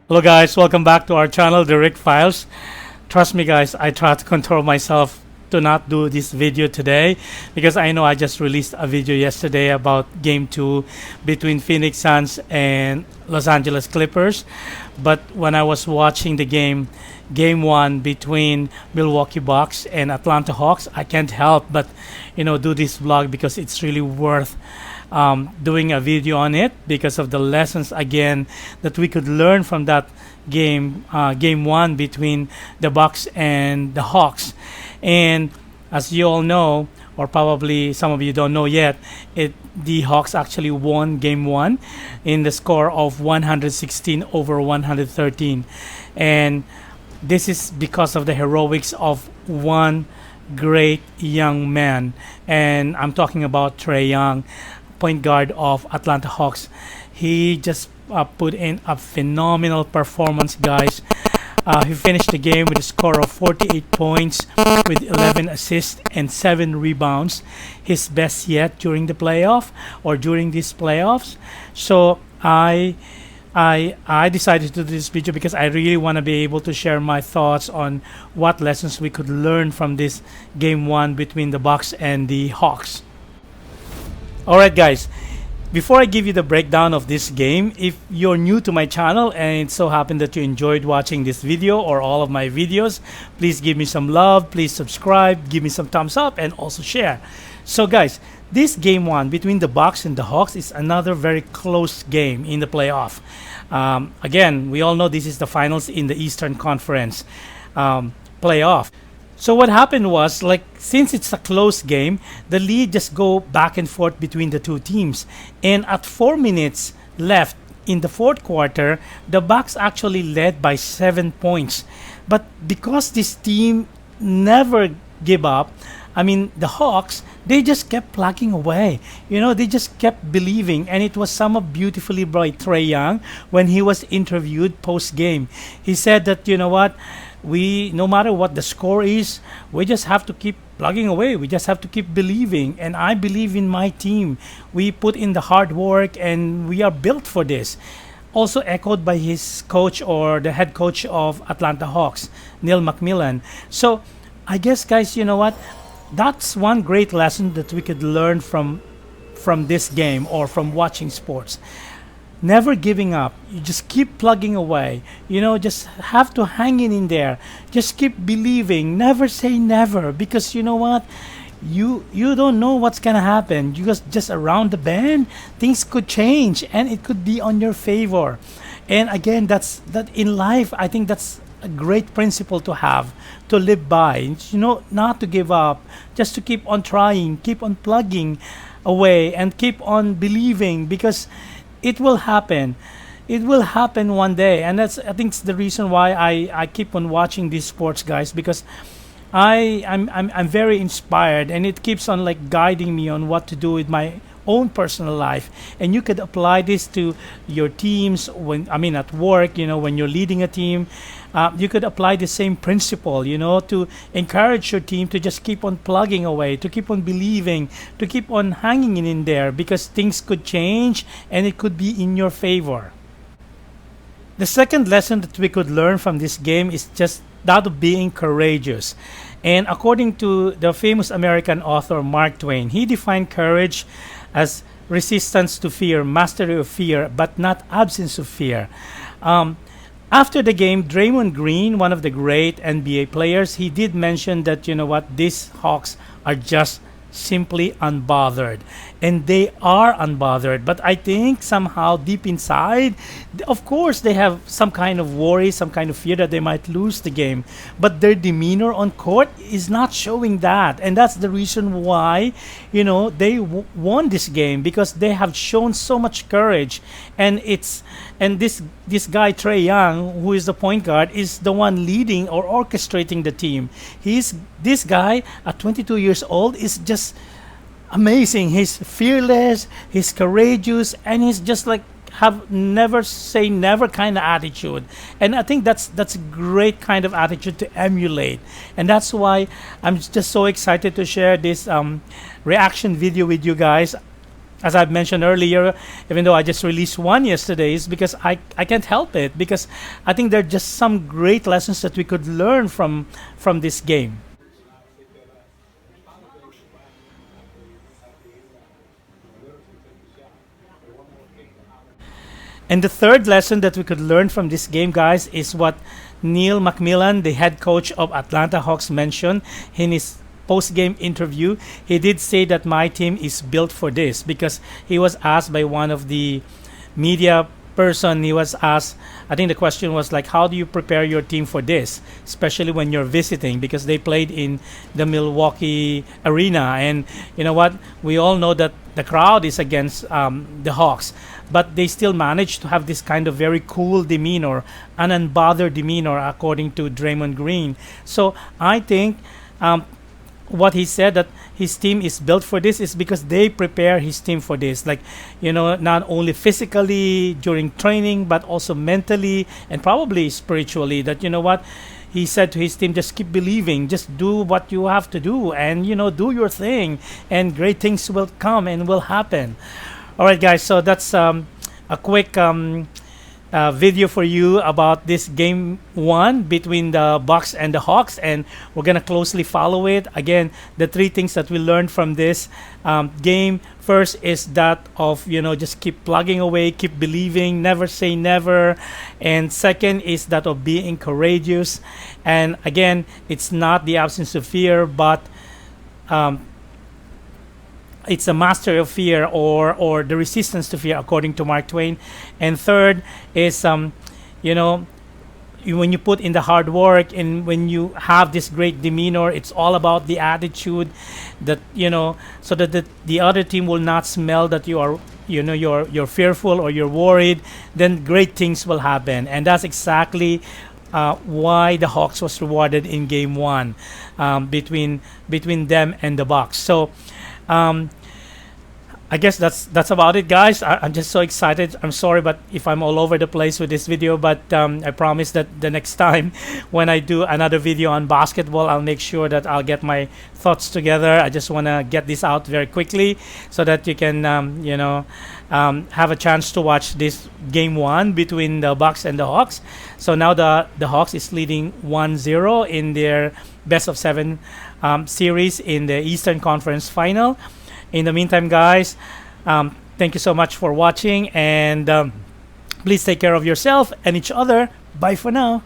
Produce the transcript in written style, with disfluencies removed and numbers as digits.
Hello guys, welcome back to our channel, The Rick Files. Trust me guys, I try to control myself to not do this video today because I know I just released a video yesterday about game 2 between Phoenix Suns and Los Angeles Clippers. But when I was watching the game 1 between Milwaukee Bucks and Atlanta Hawks, I can't help but do this vlog because it's really worth doing a video on it because of the lessons again that we could learn from that game 1 between the Bucks and the Hawks. And as you all know, or probably some of you don't know yet, the Hawks actually won game 1 in the score of 116 over 113. And this is because of the heroics of one great young man, and I'm talking about Trae Young, point guard of Atlanta Hawks. He just put in a phenomenal performance, guys. He finished the game with a score of 48 points with 11 assists and 7 rebounds, his best yet during the playoff or during these playoffs. So I decided to do this video because I really want to be able to share my thoughts on what lessons we could learn from this game 1 between the Bucks and the Hawks. Alright guys, before I give you the breakdown of this game, if you're new to my channel and it so happened that you enjoyed watching this video or all of my videos, please give me some love, please subscribe, give me some thumbs up, and also share. So guys, this game 1 between the Bucks and the Hawks is another very close game in the playoff. Again, we all know this is the finals in the Eastern Conference playoff. So what happened was, since it's a close game, the lead just go back and forth between the two teams. And at 4 minutes left in the fourth quarter, the Bucks actually led by 7 points. But because this team never give up, the Hawks, they just kept plugging away. They just kept believing. And it was summed up beautifully by Trae Young when he was interviewed post-game. He said that, no matter what the score is, we just have to keep plugging away. We just have to keep believing. And I believe in my team. We put in the hard work and we are built for this. Also echoed by his coach, or the head coach of Atlanta Hawks, Neil McMillan. So I guess, guys, that's one great lesson that we could learn from this game or from watching sports. Never giving up. You just keep plugging away. Just have to hang in there. Just keep believing. Never say never, because you know what? You don't know what's gonna happen. You just around the bend, things could change and it could be on your favor. And again, that in life, I think that's a great principle to have, to live by. Not to give up, just to keep on trying, keep on plugging away, and keep on believing, because it will happen. It will happen one day. And I think it's the reason why I keep on watching these sports, guys, because I'm very inspired, and it keeps on guiding me on what to do with my own personal life. And you could apply this to your teams at work, when you're leading a team. You could apply the same principle, to encourage your team to just keep on plugging away, to keep on believing, to keep on hanging in there, because things could change and it could be in your favor. The second lesson that we could learn from this game is just that of being courageous. And according to the famous American author Mark Twain, he defined courage as resistance to fear, mastery of fear, but not absence of fear. After the game, Draymond Green, one of the great NBA players, he did mention that, these Hawks are just simply unbothered. And they are unbothered. But I think somehow deep inside, of course, they have some kind of worry, some kind of fear that they might lose the game. But their demeanor on court is not showing that. And that's the reason why, they won this game, because they have shown so much courage. And this guy, Trae Young, who is the point guard, is the one leading or orchestrating the team. This guy at 22 years old is just amazing. He's fearless, he's courageous, and he's just have never say never kind of attitude. And I think that's a great kind of attitude to emulate. And that's why I'm just so excited to share this reaction video with you guys. as I've mentioned earlier, even though I just released one yesterday, is because I can't help it, because I think there are just some great lessons that we could learn from this game. And the third lesson that we could learn from this game, guys, is what Neil McMillan, the head coach of Atlanta Hawks, mentioned in his post-game interview. He did say that my team is built for this, because he was asked by one of the media person. He was asked, I think the question was like, how do you prepare your team for this, especially when you're visiting, because they played in the Milwaukee arena, and you know what, we all know that the crowd is against the Hawks, but they still managed to have this kind of very cool demeanor, an unbothered demeanor, according to Draymond Green. So I think what he said, that his team is built for this, is because they prepare his team for this, like, you know, not only physically during training, but also mentally and probably spiritually, that, you know what, he said to his team, just keep believing, just do what you have to do, and, you know, do your thing, and great things will come and will happen. All right, guys, so that's a quick video for you about this game one between the Bucks and the Hawks, and we're gonna closely follow it. Again, the three things that we learned from this game: first is that of, you know, just keep plugging away, keep believing, never say never. And second is that of being courageous. And again, it's not the absence of fear, but it's a mastery of fear, or the resistance to fear, according to Mark Twain. And third is you know, when you put in the hard work and when you have this great demeanor, it's all about the attitude, that, you know, so that the other team will not smell that you are, you know, you're fearful or you're worried. Then great things will happen, and that's exactly why the Hawks was rewarded in game one, between them and the Bucks. So I guess that's about it, guys. I'm just so excited. I'm sorry, but if I'm all over the place with this video, but I promise that the next time when I do another video on basketball, I'll make sure that I'll get my thoughts together. I just want to get this out very quickly so that you can you know, have a chance to watch this game one between the Bucks and the Hawks. So now the Hawks is leading 1-0 in their best of 7 series in the Eastern Conference Final. In the meantime, guys, thank you so much for watching, and please take care of yourself and each other. Bye for now.